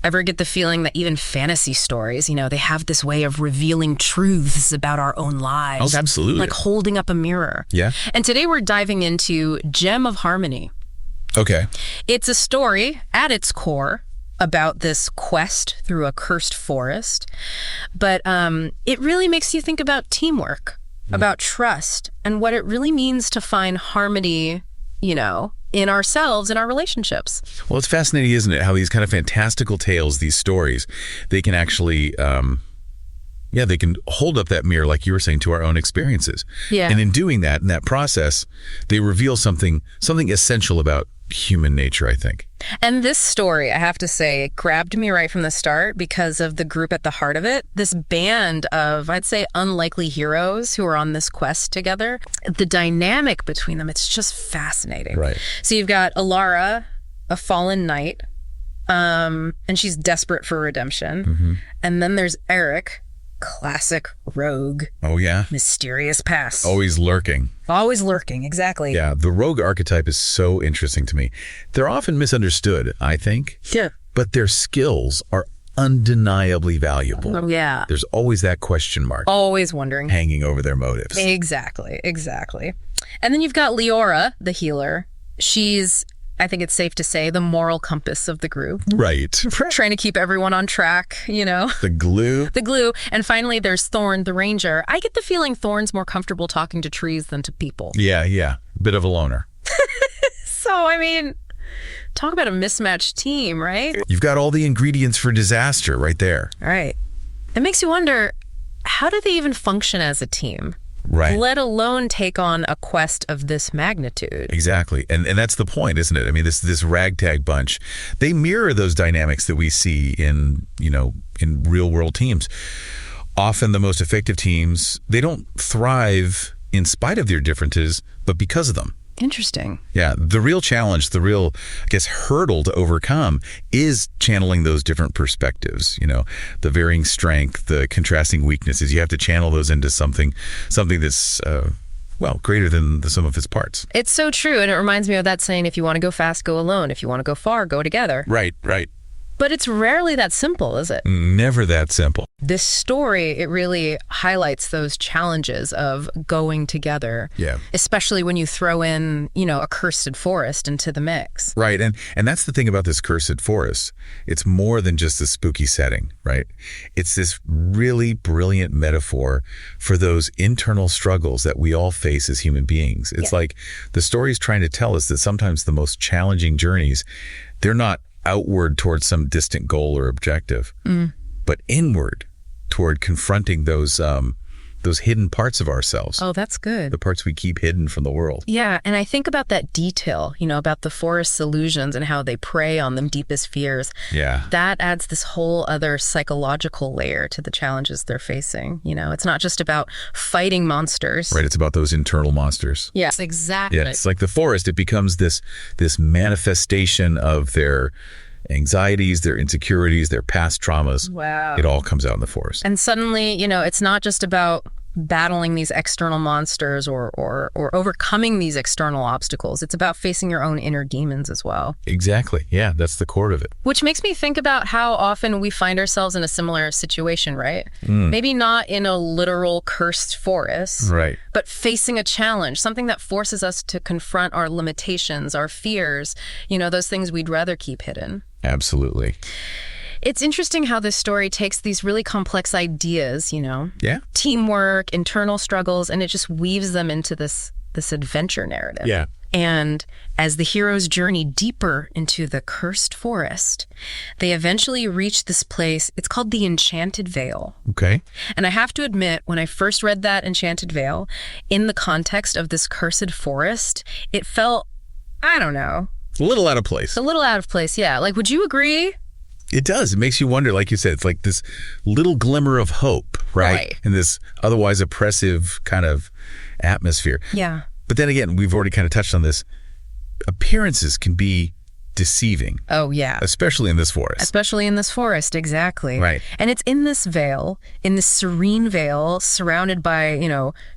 Ever get the feeling that even fantasy stories, they have this way of revealing truths about our own lives? Oh, absolutely. Like holding up a mirror. Yeah. And today we're diving into Gem of Harmony. Okay. It's a story at its core about this quest through a cursed forest, but it really makes you think about teamwork, about trust, and what it really means to find harmony, in ourselves, in our relationships. Well, it's fascinating, isn't it, how these kind of fantastical tales, these stories, they can actually, they can hold up that mirror, like you were saying, to our own experiences. Yeah. And in doing that, in that process, they reveal something essential about human nature, I think. And this story, I have to say, it grabbed me right from the start because of the group at the heart of it. This band of, I'd say, unlikely heroes who are on this quest together. The dynamic between them, it's just fascinating. Right. So you've got Alara, a fallen knight, and she's desperate for redemption. Mm-hmm. And then there's Eric, classic rogue. Oh, yeah. Mysterious past. Always lurking. Always lurking, exactly. Yeah, the rogue archetype is so interesting to me. They're often misunderstood, I think. Yeah. But their skills are undeniably valuable. Oh, yeah. There's always that question mark Always wondering. hanging over their motives. Exactly. And then you've got Leora, the healer. She's, I think it's safe to say, the moral compass of the group. Right. Trying to keep everyone on track, The glue. The glue. And finally, there's Thorn, the ranger. I get the feeling Thorn's more comfortable talking to trees than to people. Yeah. Bit of a loner. So, talk about a mismatched team, right? You've got all the ingredients for disaster right there. All right. It makes you wonder, how do they even function as a team? Right. Let alone take on a quest of this magnitude. Exactly. And that's the point, isn't it? This ragtag bunch, they mirror those dynamics that we see in real world teams. Often the most effective teams, they don't thrive in spite of their differences, but because of them. Interesting. Yeah. The real challenge, the real, hurdle to overcome is channeling those different perspectives, the varying strength, the contrasting weaknesses. You have to channel those into something that's, greater than the sum of its parts. It's so true. And it reminds me of that saying, if you want to go fast, go alone. If you want to go far, go together. Right. But it's rarely that simple, is it? Never that simple. This story, it really highlights those challenges of going together. Yeah. Especially when you throw in, a cursed forest into the mix. Right. And that's the thing about this cursed forest. It's more than just a spooky setting, right? It's this really brilliant metaphor for those internal struggles that we all face as human beings. It's like the story's trying to tell us that sometimes the most challenging journeys, they're not outward towards some distant goal or objective, but inward toward confronting those hidden parts of ourselves. Oh, that's good. The parts we keep hidden from the world. Yeah, and I think about that detail, about the forest's illusions and how they prey on them deepest fears. Yeah. That adds this whole other psychological layer to the challenges they're facing. It's not just about fighting monsters. Right, it's about those internal monsters. Yes, exactly. Yeah, it's like the forest, it becomes this manifestation of their anxieties, their insecurities, their past traumas. Wow. It all comes out in the forest. And suddenly, it's not just about battling these external monsters or overcoming these external obstacles. It's about facing your own inner demons as well. Exactly. Yeah, that's the core of it. Which makes me think about how often we find ourselves in a similar situation, right? Maybe not in a literal cursed forest, right, but facing a challenge, something that forces us to confront our limitations, our fears, those things we'd rather keep hidden. Absolutely. It's interesting how this story takes these really complex ideas, Yeah. teamwork, internal struggles, and it just weaves them into this adventure narrative. Yeah. And as the heroes journey deeper into the cursed forest, they eventually reach this place. It's called the Enchanted Vale. Okay. And I have to admit, when I first read that Enchanted Vale, in the context of this cursed forest, it felt, I don't know. A little out of place. A little out of place, yeah. Like, would you agree? It does. It makes you wonder, like you said, it's like this little glimmer of hope, right? In this otherwise oppressive kind of atmosphere. Yeah. But then again, we've already kind of touched on this. Appearances can be deceiving. Oh, yeah. Especially in this forest. Especially in this forest, exactly. Right. And it's in this veil, in this serene veil, surrounded by,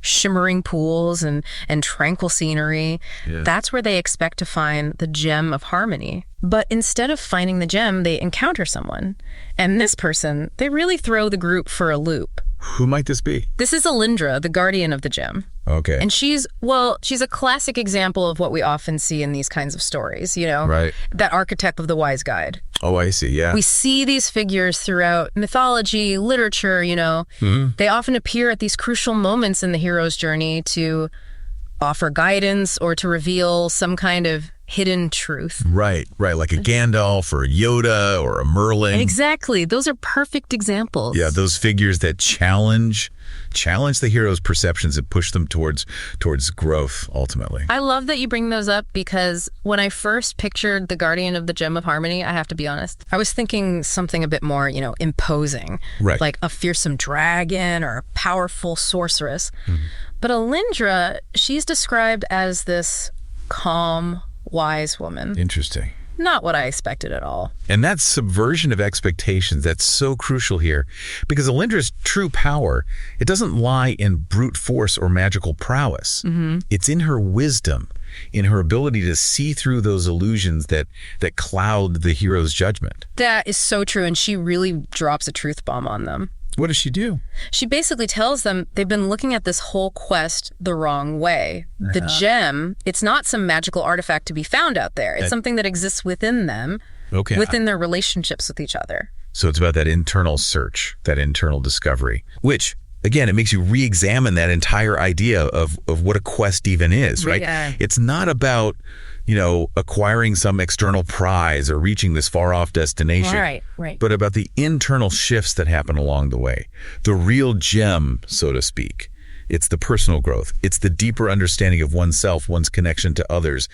shimmering pools and tranquil scenery. Yeah. That's where they expect to find the gem of harmony. But instead of finding the gem, they encounter someone. And this person, they really throw the group for a loop. Who might this be? This is Alindra, the guardian of the gem. Okay. And she's a classic example of what we often see in these kinds of stories, Right. That archetype of the wise guide. Oh, I see, yeah. We see these figures throughout mythology, literature, Mm-hmm. They often appear at these crucial moments in the hero's journey to offer guidance or to reveal some kind of hidden truth. Right, like a Gandalf or a Yoda or a Merlin. Exactly. Those are perfect examples. Yeah, those figures that challenge the hero's perceptions and push them towards growth, ultimately. I love that you bring those up because when I first pictured the guardian of the gem of harmony, I have to be honest, I was thinking something a bit more, imposing. Right. Like a fearsome dragon or a powerful sorceress. Mm-hmm. But Alindra, she's described as this calm, wise woman. Interesting. Not what I expected at all. And that subversion of expectations, that's so crucial here. Because Alindra's true power, it doesn't lie in brute force or magical prowess. Mm-hmm. It's in her wisdom, in her ability to see through those illusions that cloud the hero's judgment. That is so true, and she really drops a truth bomb on them. What does she do? She basically tells them they've been looking at this whole quest the wrong way. The gem, it's not some magical artifact to be found out there. It's something that exists within them, within their relationships with each other. So it's about that internal search, that internal discovery, which, again, it makes you re-examine that entire idea of what a quest even is, right? Yeah. It's not about, acquiring some external prize or reaching this far-off destination. Right. But about the internal shifts that happen along the way. The real gem, so to speak. It's the personal growth. It's the deeper understanding of oneself, one's connection to others.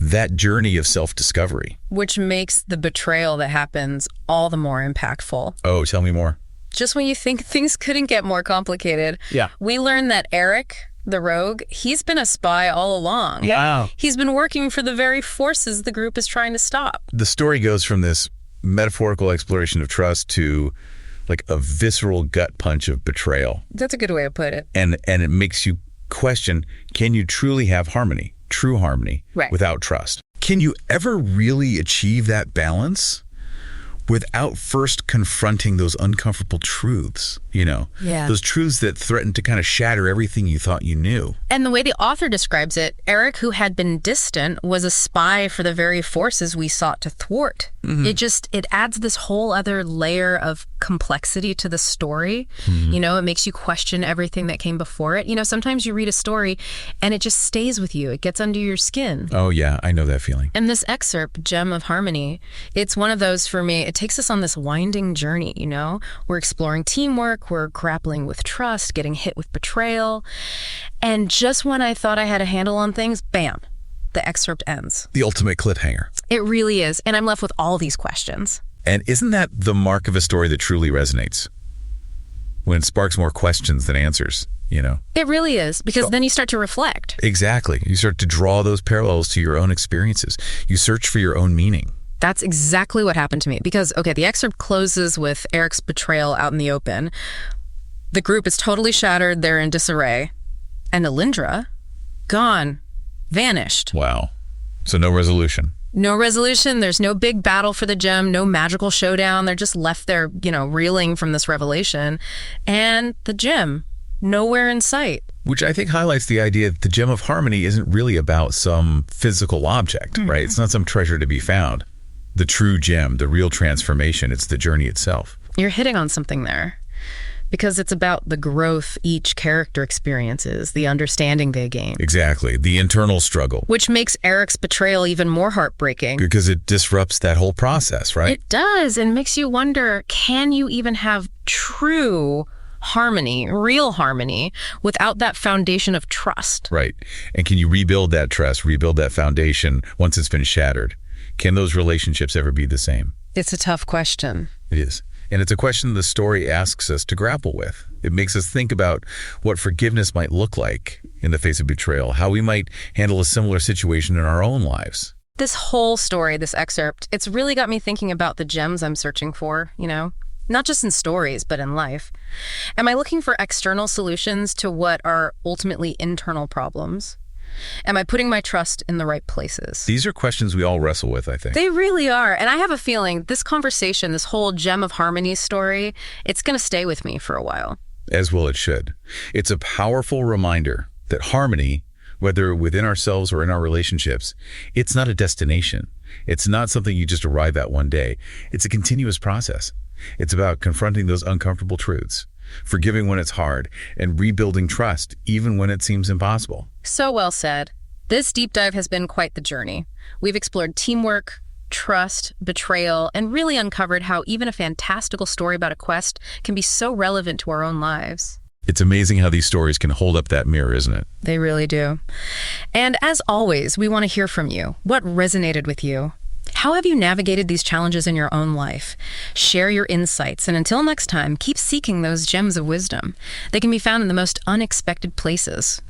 That journey of self-discovery. Which makes the betrayal that happens all the more impactful. Oh, tell me more. Just when you think things couldn't get more complicated, we learn that Eric, the rogue, he's been a spy all along. Yeah. Wow. He's been working for the very forces the group is trying to stop. The story goes from this metaphorical exploration of trust to like a visceral gut punch of betrayal. That's a good way to put it. And it makes you question, can you truly have harmony, true harmony, without trust? Can you ever really achieve that balance without first confronting those uncomfortable truths, those truths that threaten to kind of shatter everything you thought you knew? And the way the author describes it, Eric, who had been distant, was a spy for the very forces we sought to thwart. Mm-hmm. It adds this whole other layer of complexity to the story. Mm-hmm. It makes you question everything that came before it. Sometimes you read a story and it just stays with you. It gets under your skin. Oh yeah, I know that feeling. And this excerpt, Gem of Harmony, it's one of those for me. It takes us on this winding journey, We're exploring teamwork, we're grappling with trust, getting hit with betrayal. And just when I thought I had a handle on things, bam, the excerpt ends. The ultimate cliffhanger. It really is. And I'm left with all these questions. And isn't that the mark of a story that truly resonates? When it sparks more questions than answers, It really is, because then you start to reflect. Exactly. You start to draw those parallels to your own experiences. You search for your own meaning. That's exactly what happened to me. Because, the excerpt closes with Eric's betrayal out in the open. The group is totally shattered. They're in disarray. And Alindra, gone, vanished. Wow. So no resolution. No resolution. There's no big battle for the gem, no magical showdown. They're just left there, reeling from this revelation. And the gem, nowhere in sight. Which I think highlights the idea that the gem of harmony isn't really about some physical object, right? It's not some treasure to be found. The true gem, the real transformation, it's the journey itself. You're hitting on something there. Because it's about the growth each character experiences, the understanding they gain. Exactly. The internal struggle. Which makes Eric's betrayal even more heartbreaking. Because it disrupts that whole process, right? It does, and makes you wonder, can you even have true harmony, real harmony, without that foundation of trust? Right. And can you rebuild that trust, rebuild that foundation once it's been shattered? Can those relationships ever be the same? It's a tough question. It is. And it's a question the story asks us to grapple with. It makes us think about what forgiveness might look like in the face of betrayal, how we might handle a similar situation in our own lives. This whole story, this excerpt, it's really got me thinking about the gems I'm searching for, not just in stories, but in life. Am I looking for external solutions to what are ultimately internal problems? Am I putting my trust in the right places? These are questions we all wrestle with, I think. They really are. And I have a feeling this conversation, this whole Gem of Harmony story, it's going to stay with me for a while. As well it should. It's a powerful reminder that harmony, whether within ourselves or in our relationships, it's not a destination. It's not something you just arrive at one day. It's a continuous process. It's about confronting those uncomfortable truths, forgiving when it's hard, and rebuilding trust even when it seems impossible. So well said. This deep dive has been quite the journey. We've explored teamwork, trust, betrayal, and really uncovered how even a fantastical story about a quest can be so relevant to our own lives. It's amazing how these stories can hold up that mirror, isn't it? They really do. And as always, we want to hear from you. What resonated with you? How have you navigated these challenges in your own life? Share your insights, and until next time, keep seeking those gems of wisdom. They can be found in the most unexpected places.